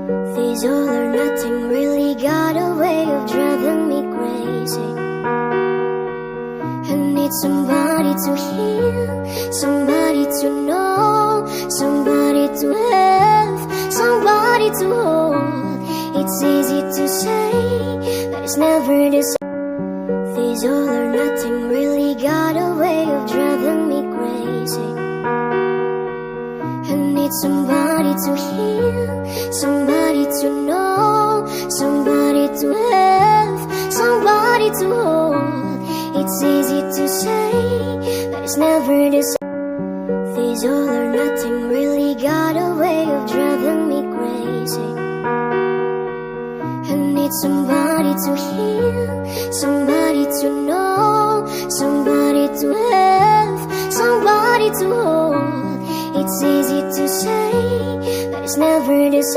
This all or nothing really got a way of driving me crazy. I need somebody to hear, somebody to know, somebody to have, somebody to hold. It's easy to say, but it's never the same. This all or nothing really got a way of driving me crazy. I need somebody to hear, somebody to know, somebody to have, somebody to hold. It's easy to say, but it's never the same. This all or nothing really got a way of driving me crazy. I need somebody to hear, somebody to know, somebody to have, somebody to hold. It's easy to say, but it's never the same.